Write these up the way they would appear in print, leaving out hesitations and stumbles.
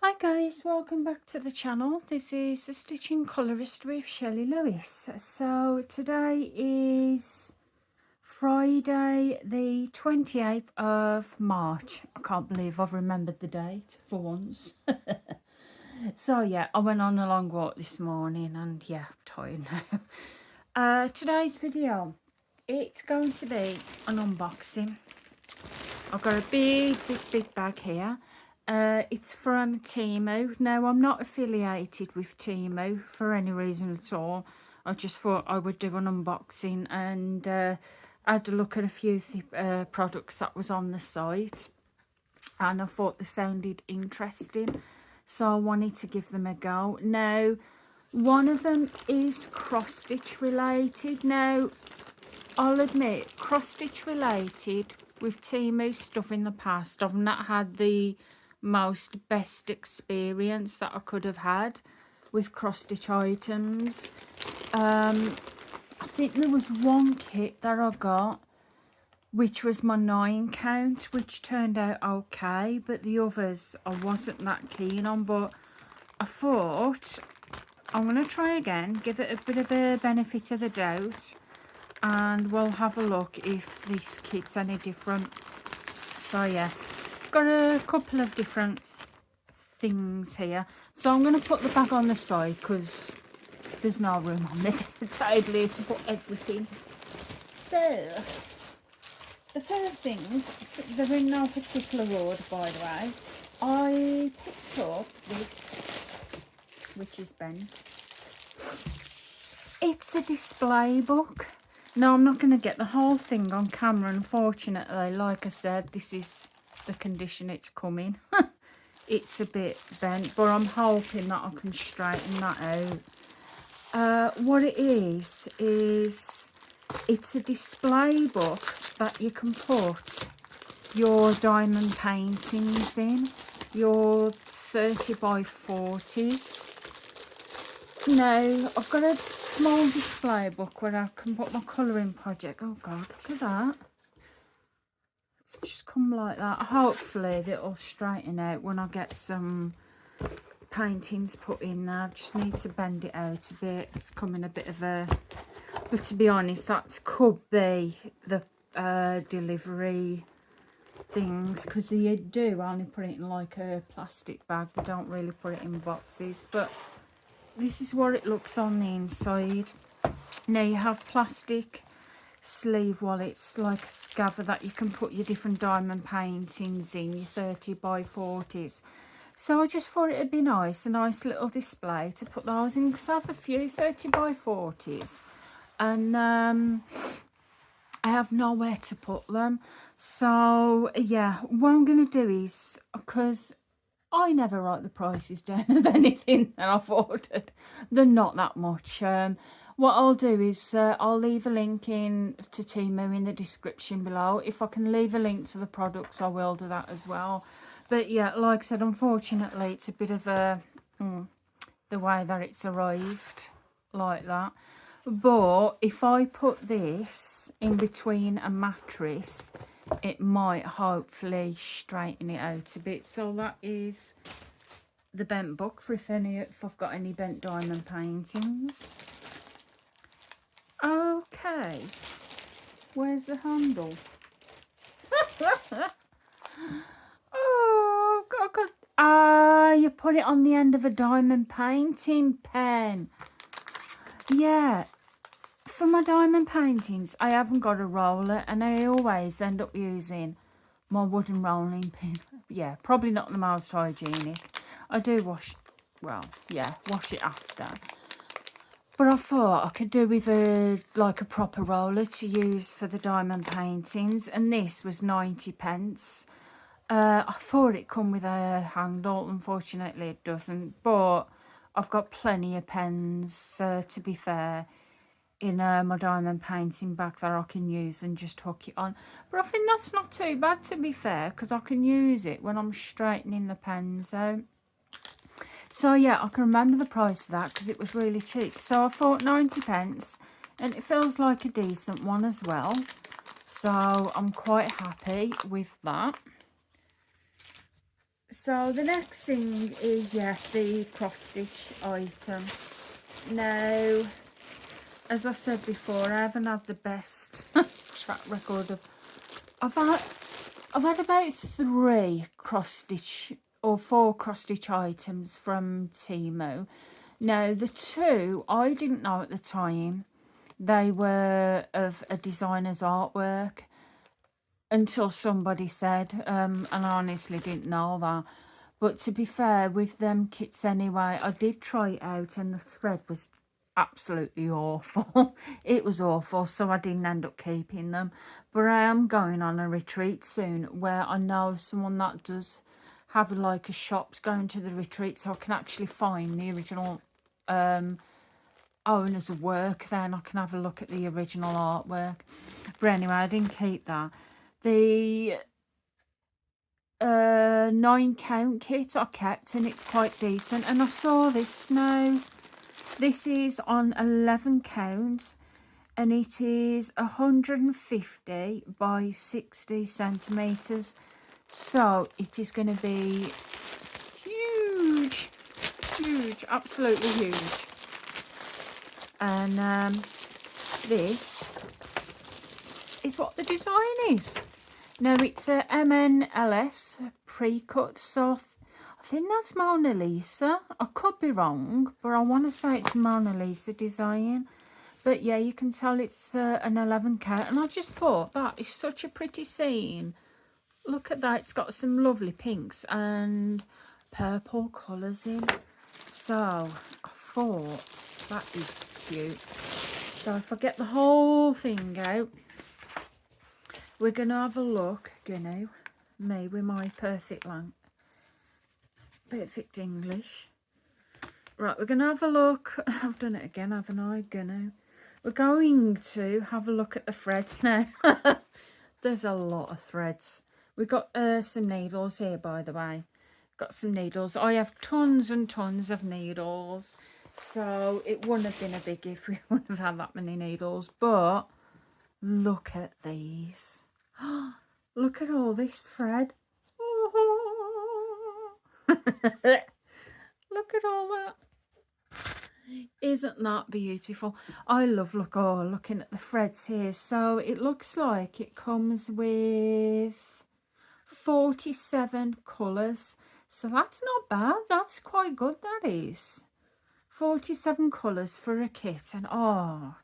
Hi guys, welcome back to the channel. This is the Stitching Colourist with Shelley Lewis. So today is Friday the 28th of March. I can't believe I've remembered the date for once. So yeah, I went on a long walk this morning and yeah, I'm tired now. Today's video, it's going to be an unboxing. I've got a big bag here. It's from Temu. Now, I'm not affiliated with Temu for any reason at all. I just thought I would do an unboxing and had a look at a few products that was on the site. And I thought they sounded interesting. So I wanted to give them a go. Now, one of them is cross-stitch related. Now, I'll admit, cross-stitch related with Temu stuff in the past, I've not had the best experience that I could have had with cross-stitch items. I think there was one kit that I got, which was my 9 count, which turned out okay, but the others I wasn't that keen on. But I thought I'm going to try again, give it a bit of a benefit of the doubt, and we'll have a look if this kit's any different. So yeah, got a couple of different things here. So I'm going to put the bag on the side because there's no room on the table here to put everything. So the first thing, they're in no particular order by the way. I picked up this, which is bent. It's a display book. No, I'm not going to get the whole thing on camera, unfortunately. Like I said, this is the condition it's coming. It's a bit bent, but I'm hoping that I can straighten that out. What it is it's a display book that you can put your diamond paintings in, your 30 by 40s. No, I've got a small display book where I can put my colouring project. Oh god, look at that. It's just come like that. Hopefully it'll straighten out when I get some paintings put in there. I just need to bend it out a bit. It's coming a bit of a... But to be honest, that could be the delivery things, because they do only put it in like a plastic bag. They don't really put it in boxes. But this is what it looks on the inside. Now you have plastic sleeve wallets, like a scaver that you can put your different diamond paintings in, your 30 by 40s. So I just thought it'd be nice, a nice little display to put those in, because I have a few 30 by 40s and I have nowhere to put them. So yeah, what I'm going to do is, because I never write the prices down of anything that I've ordered. They're not that much. What I'll do is I'll leave a link in to Temu in the description below. If I can leave a link to the products, I will do that as well. But yeah, like I said, unfortunately, it's a bit of a... the way that it's arrived, like that. But if I put this in between a mattress, it might hopefully straighten it out a bit. So that is the bent book for if I've got any bent diamond paintings. Okay, where's the handle? Oh God, you put it on the end of a diamond painting pen. Yeah, for my diamond paintings I haven't got a roller, and I always end up using my wooden rolling pin. Yeah, probably not the most hygienic. I do wash, well, yeah, wash it after. But I thought I could do with a proper roller to use for the diamond paintings, and this was 90p. I thought it come with a handle. Unfortunately it doesn't, but I've got plenty of pens, to be fair, in my diamond painting bag that I can use and just hook it on. But I think that's not too bad, to be fair, because I can use it when I'm straightening the pens out. So yeah, I can remember the price of that because it was really cheap. So I thought 90p, and it feels like a decent one as well. So I'm quite happy with that. So the next thing is, yeah, the cross stitch item. Now, as I said before, I haven't had the best track record of. I've had about 3 cross stitch or 4 cross stitch items from Temu. Now the 2 I didn't know at the time they were of a designer's artwork until somebody said, and I honestly didn't know that. But to be fair, with them kits anyway, I did try it out and the thread was absolutely awful. It was awful, so I didn't end up keeping them. But I am going on a retreat soon where I know someone that does have like a shop's going to the retreat, so I can actually find the original owners of work. Then I can have a look at the original artwork. But anyway, I didn't keep that. The 9 count kit I kept, and it's quite decent. And I saw this now. This is on 11 counts, and it is 150 by 60 centimeters. So it is going to be huge, huge, absolutely huge. And this is what the design is. Now it's a MNLS pre-cut, so I think that's Mona Lisa. I could be wrong, but I want to say it's a Mona Lisa design. But yeah, you can tell it's an 11 count, and I just thought that is such a pretty scene. Look at that, it's got some lovely pinks and purple colours in. So I thought that is cute. So if I get the whole thing out, we're going to have a look, me with my perfect English. Right, we're going to have a look. I've done it again, haven't I? We're going to have a look at the threads now. There's a lot of threads. We've got some needles here, by the way. Got some needles. I have tons and tons of needles. So it wouldn't have been a biggie if we wouldn't have had that many needles. But look at these. Look at all this thread. Look at all that. Isn't that beautiful? I love looking at the threads here. So it looks like it comes with 47 colours. So that's not bad. That's quite good, that is. 47 colours for a kit. And oh,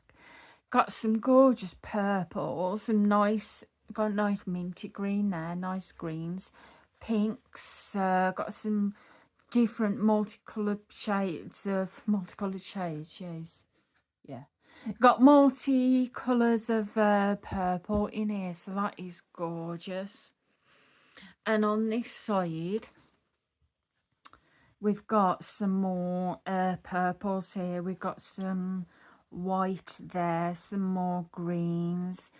got some gorgeous purples, some nice, got a nice minty green there, nice greens, pinks, got some different multicolored shades, yes, yeah. Got multi-colours of purple in here, so that is gorgeous. And on this side, we've got some more purples here. We've got some white there, some more greens.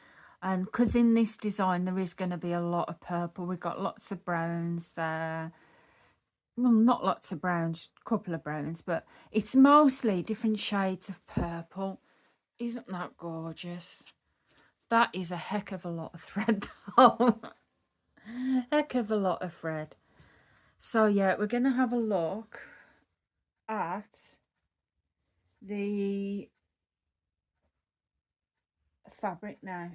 And because in this design there is going to be a lot of purple, we've got lots of browns there. Well, not lots of browns, a couple of browns, but it's mostly different shades of purple. Isn't that gorgeous? That is a heck of a lot of thread, though. Heck of a lot of thread. So yeah, we're going to have a look at the fabric now.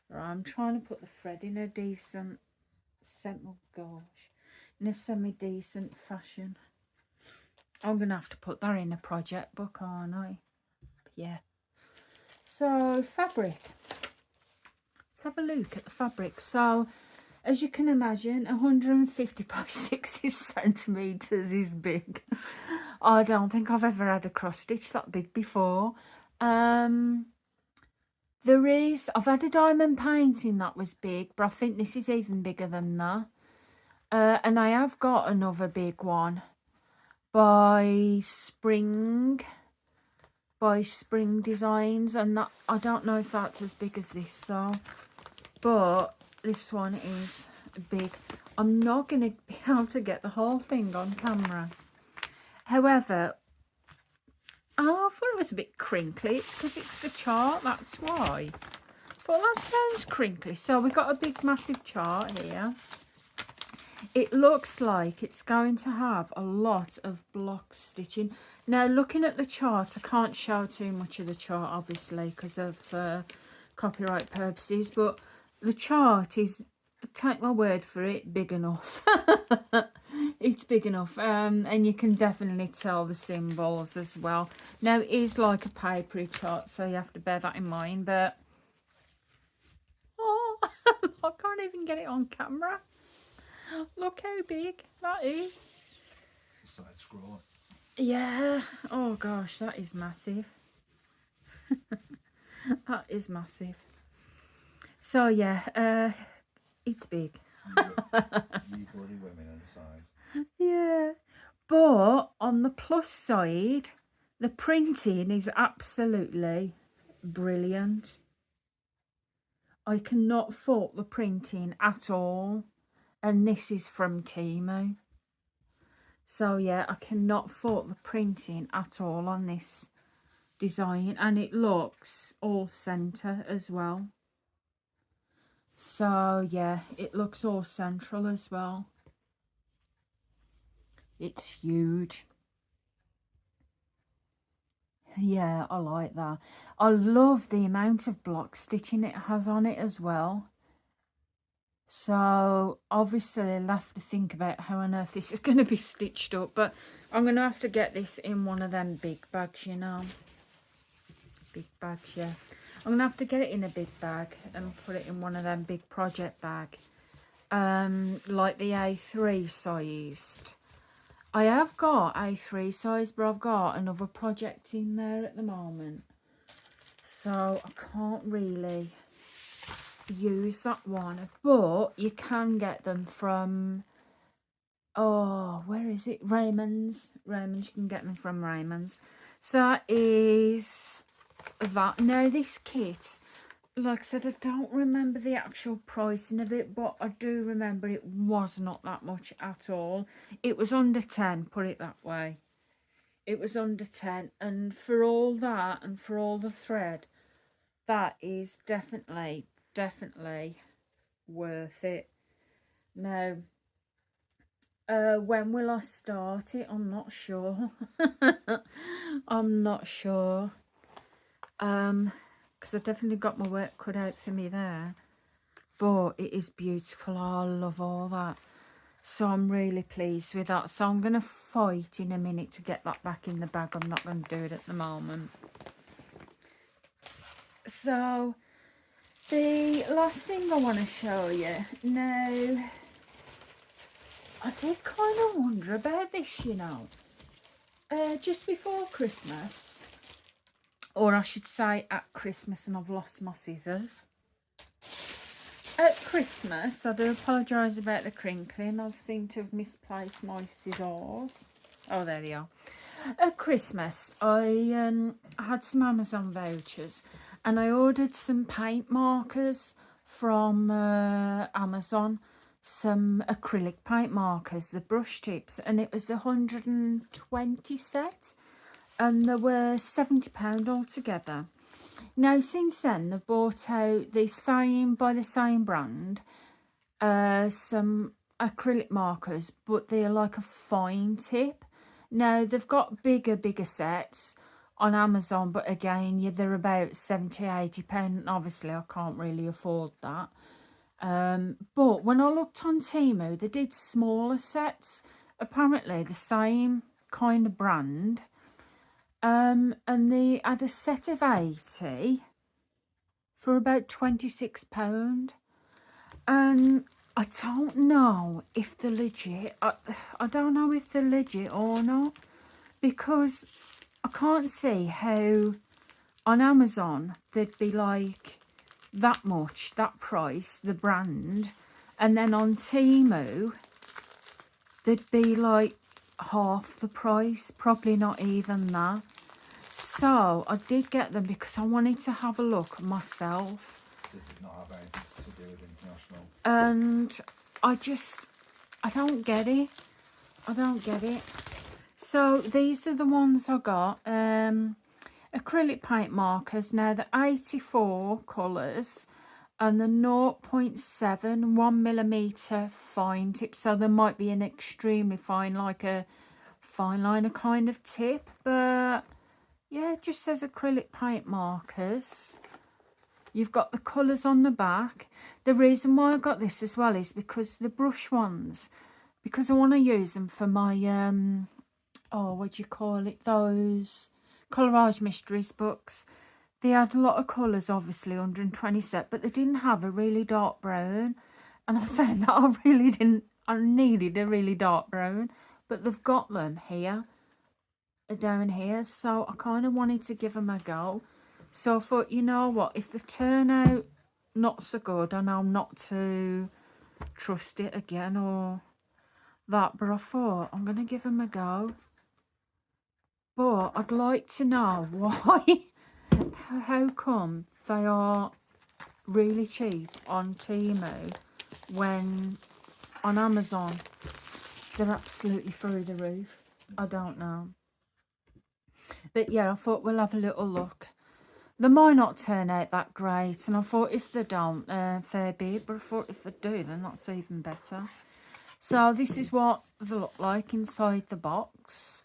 Right, I'm trying to put the thread in a decent, oh gosh, in a semi-decent fashion. I'm going to have to put that in a project book, aren't I? Yeah. So, fabric. Let's have a look at the fabric. So, as you can imagine, 150 by 60 centimetres is big. I don't think I've ever had a cross stitch that big before. I've had a diamond painting that was big, but I think this is even bigger than that. And I have got another big one by Spring Designs, and that I don't know if that's as big as this though, but this one is big. I'm not going to be able to get the whole thing on camera. However, oh, I thought it was a bit crinkly. It's because it's the chart, that's why. But that sounds crinkly. So we've got a big massive chart here. It looks like it's going to have a lot of block stitching. Now, looking at the chart, I can't show too much of the chart, obviously, because of copyright purposes, but the chart is, take my word for it, big enough. It's big enough, and you can definitely tell the symbols as well. Now, it is like a papery chart, so you have to bear that in mind, but oh, I can't even get it on camera. Look how big that is. Side scroll. Yeah. Oh gosh, that is massive. That is massive. So yeah, it's big. You bloody women inside. Yeah. But on the plus side, the printing is absolutely brilliant. I cannot fault the printing at all. And this is from Temu. So yeah, I cannot fault the printing at all on this design. And it looks all centre as well. So yeah, it looks all central as well. It's huge. Yeah, I like that. I love the amount of block stitching it has on it as well. So obviously I'll have to think about how on earth this is going to be stitched up, but I'm going to have to get this in one of them big bags, you know. Big bags, yeah. I'm going to have to get it in a big bag and put it in one of them big project bag. Like the A3 sized. I have got A3 size, but I've got another project in there at the moment. So I can't really use that one. But you can get them from, oh, where is it? Raymond's. Raymond's, you can get them from Raymond's. So that is that. Now this kit, like I said, I don't remember the actual pricing of it, but I do remember it was not that much at all. It was under 10, put it that way. It was under 10, and for all that and for all the thread, that is definitely worth it. Now, when will I start it? I'm not sure. I'm not sure. Because I definitely got my work cut out for me there. But it is beautiful. I love all that. So I'm really pleased with that. So I'm going to fight in a minute to get that back in the bag. I'm not going to do it at the moment. So the last thing I want to show you. Now, I did kind of wonder about this, you know. Just before Christmas, or I should say at Christmas, and I've lost my scissors. At Christmas, I do apologise about the crinkling. I seem to have misplaced my scissors. Oh, there they are. At Christmas, I had some Amazon vouchers, and I ordered some paint markers from Amazon. Some acrylic paint markers, the brush tips, and it was the 120 set, and they were £70 altogether. Now, since then, they've brought out the same, by the same brand, some acrylic markers, but they're like a fine tip. Now, they've got bigger sets on Amazon, but again, yeah, they're about £70–80. Obviously, I can't really afford that. But when I looked on Temu, they did smaller sets, apparently the same kind of brand. And they had a set of 80 for about £26. And I don't know if they're legit. I don't know if they're legit or not, because I can't see how on Amazon they'd be like that much, that price, the brand, and then on Temu they'd be like half the price, probably not even that. So I did get them because I wanted to have a look myself. This did not have anything to do with international. And I don't get it. I don't get it. So these are the ones I got. Acrylic paint markers. Now the 84 colours. and the 0.7 1mm fine tip. So there might be an extremely fine, like a fine liner kind of tip, but yeah, it just says acrylic paint markers. You've got the colours on the back. The reason why I got this as well is because the brush ones, because I want to use them for my oh, what do you call it, those Collage Mysteries books. They had a lot of colours, obviously 120 set, but they didn't have a really dark brown, and I found that I needed a really dark brown, but they've got them here, down here, so I kind of wanted to give them a go. So I thought, you know what, if they turn out not so good, I know not to trust it again or that, but I thought I'm going to give them a go. But I'd like to know why, how come they are really cheap on Temu when on Amazon they're absolutely through the roof. I don't know. But yeah, I thought we'll have a little look. They might not turn out that great, and I thought if they don't, fair bit, but I thought if they do, then that's even better. So this is what they look like inside the box.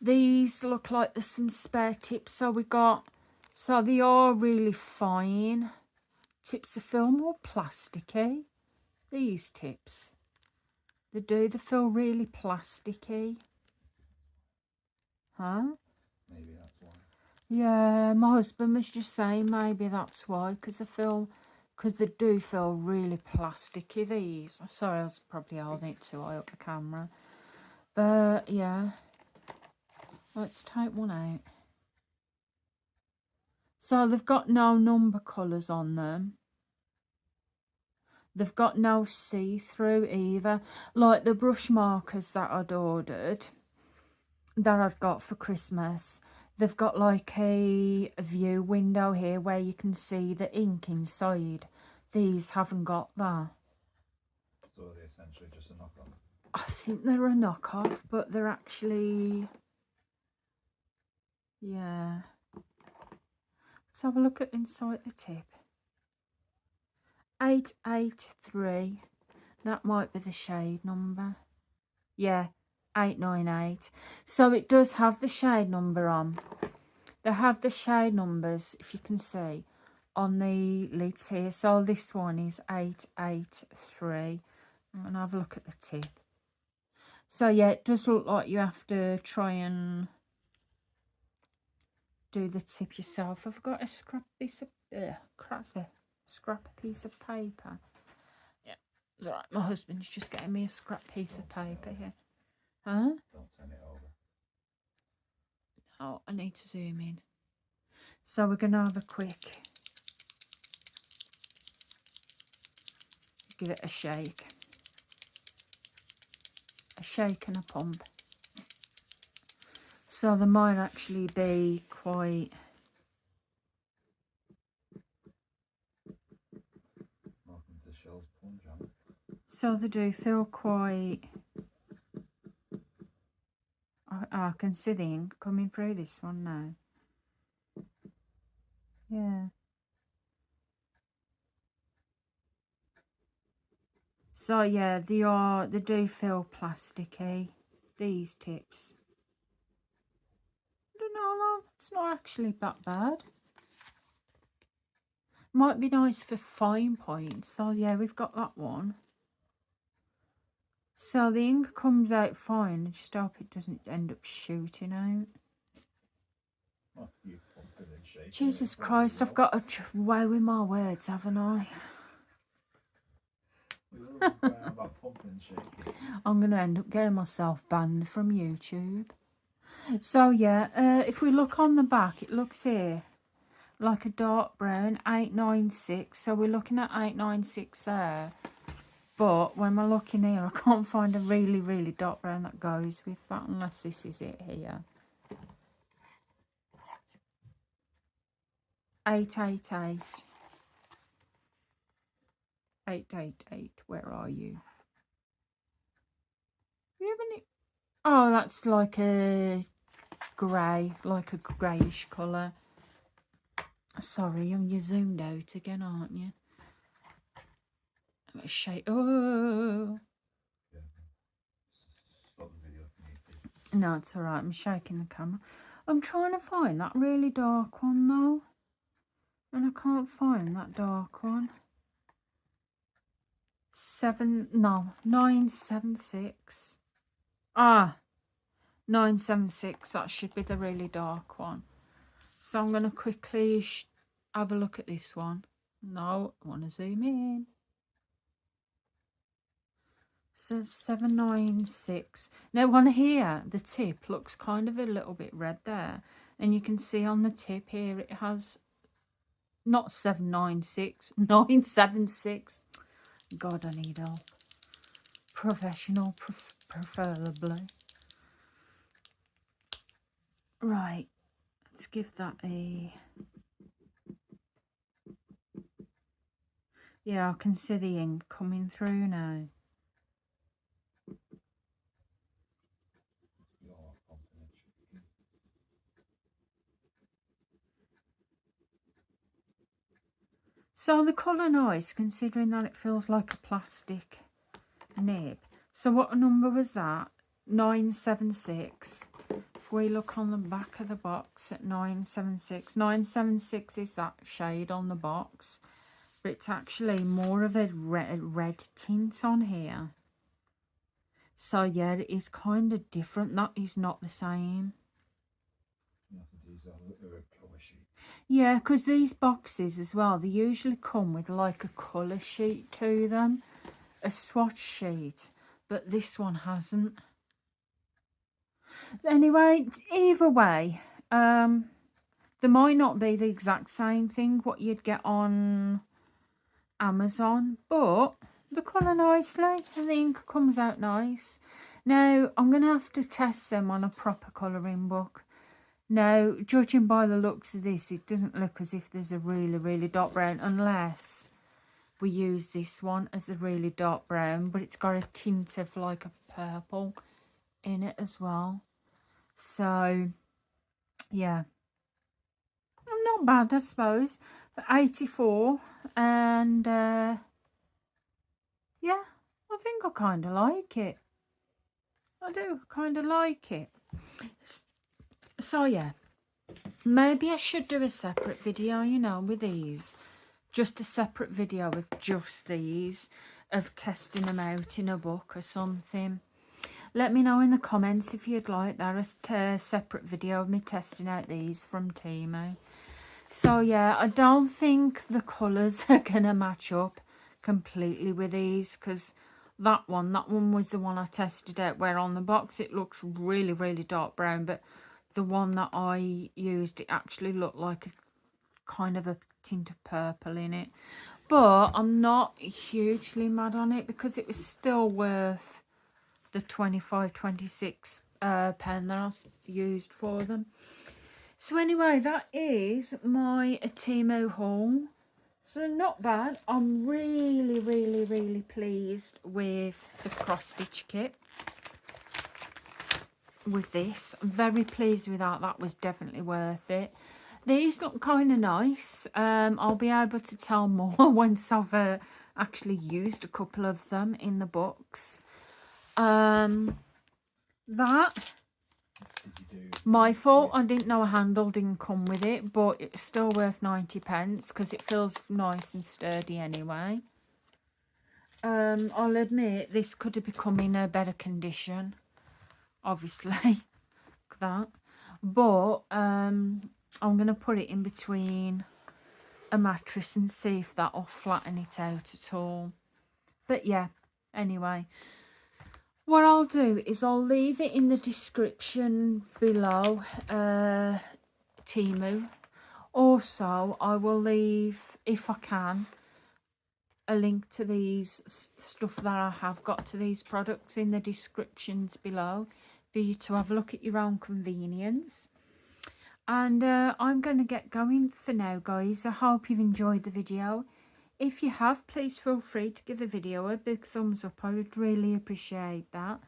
These look like there's some spare tips. So we got, so they are really fine tips of film, or plasticky. These tips, they feel really plasticky. Huh? Maybe that's why. Yeah, my husband was just saying maybe that's why, because they do feel really plasticky, these. Sorry, I was probably holding it too high up the camera. But yeah, let's take one out. So they've got no number colours on them. They've got no see-through either. Like the brush markers that I'd ordered, that I'd got for Christmas, they've got like a view window here where you can see the ink inside. These haven't got that. So they're essentially just a knockoff. I think they're a knockoff, but they're actually, yeah. Let's have a look at inside the tip. 883. That might be the shade number. Yeah, 898. So it does have the shade number on. They have the shade numbers, if you can see, on the lids here. So this one is 883. I'm going to have a look at the tip. So yeah, it does look like you have to try and do the tip yourself. I've got a scrap piece of scrap piece of paper. Yeah, it's alright. My husband's just getting me a scrap piece of paper here. Huh? Don't turn it over. Oh, I need to zoom in. So we're gonna have a quick, give it a shake and a pump. So they might actually be quite, so they do feel quite, I can see the ink coming through this one now. Yeah. So yeah, they do feel plasticky, these tips. I don't know, though, it's not actually that bad. Might be nice for fine points. So yeah, we've got that one. So the ink comes out fine. I just hope it doesn't end up shooting out. Oh, you pumping and shaking. Jesus Christ, I've got to way with my words, haven't I? About pumping and shaking. I'm going to end up getting myself banned from YouTube. So yeah, if we look on the back, it looks here like a dark brown, 896. So we're looking at 896 there. But when we're looking here, I can't find a really, really dark brown that goes with that, unless this is it here. 888. 888, where are you? You have any? Oh, that's like a grey, like a greyish colour. Sorry, you're zoomed out again, aren't you? shake. Oh, Yeah. Stop the video if you need to. no, it's all right. I'm shaking the camera. I'm trying to find that really dark one though, and I can't find that dark one. 976. Ah, 976. That should be the really dark one. So I'm going to quickly have a look at this one. No, I want to zoom in. So 796. Now on here, the tip looks kind of a little bit red there. And you can see on the tip here, it has not 796, 976. God, I need help. Professional, preferably. Right, let's give that a... Yeah, I can see the ink coming through now. So the colour nice, considering that it feels like a plastic nib. So what number was that? 976. If we look on the back of the box at 976. 976 is that shade on the box. But it's actually more of a red tint on here. So yeah, it is kind of different. That is not the same. Yeah, because these boxes as well, they usually come with like a colour sheet to them. A swatch sheet. But this one hasn't. Anyway, either way, there might not be the exact same thing what you'd get on Amazon, but they colour nicely and the ink comes out nice. Now, I'm going to have to test them on a proper colouring book. Now, judging by the looks of this, it doesn't look as if there's a really, really dark brown, unless we use this one as a really dark brown, but it's got a tint of like a purple in it as well. So, yeah. Not bad, I suppose. But 84, and yeah, I think I kind of like it. I do kind of like it. So yeah, maybe I should do a separate video, you know, with these. Just a separate video with just these, of testing them out in a book or something. Let me know in the comments if you'd like that, a separate video of me testing out these from Temu. So yeah, I don't think the colours are going to match up completely with these, because that one was the one I tested out, where on the box it looks really, really dark brown, but the one that I used, it actually looked like a kind of a tint of purple in it. But I'm not hugely mad on it, because it was still worth the 25-26 pen that I used for them. So anyway, that is my Temu haul. So not bad. I'm really, really, really pleased with the cross stitch kit. With this, I'm very pleased with that. That was definitely worth it. These look kind of nice. I'll be able to tell more once I've actually used a couple of them in the books. That, my fault, I didn't know a handle didn't come with it, but it's still worth 90p because it feels nice and sturdy anyway. I'll admit this could have become in a better condition, obviously. That, but I'm gonna put it in between a mattress and see if that'll flatten it out at all. But yeah, anyway, what I'll do is I'll leave it in the description below, Temu. Also, I will leave, if I can, a link to these stuff that I have got to these products in the descriptions below, for you to have a look at your own convenience. And I'm going to get going for now, guys. I hope you've enjoyed the video. If you have, please feel free to give the video a big thumbs up. I would really appreciate that.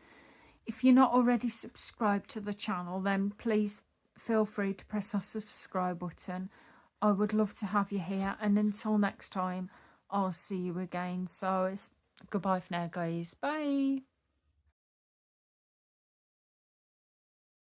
If you're not already subscribed to the channel, then please feel free to press our subscribe button. I would love to have you here. And until next time, I'll see you again. So Goodbye for now, guys. Bye.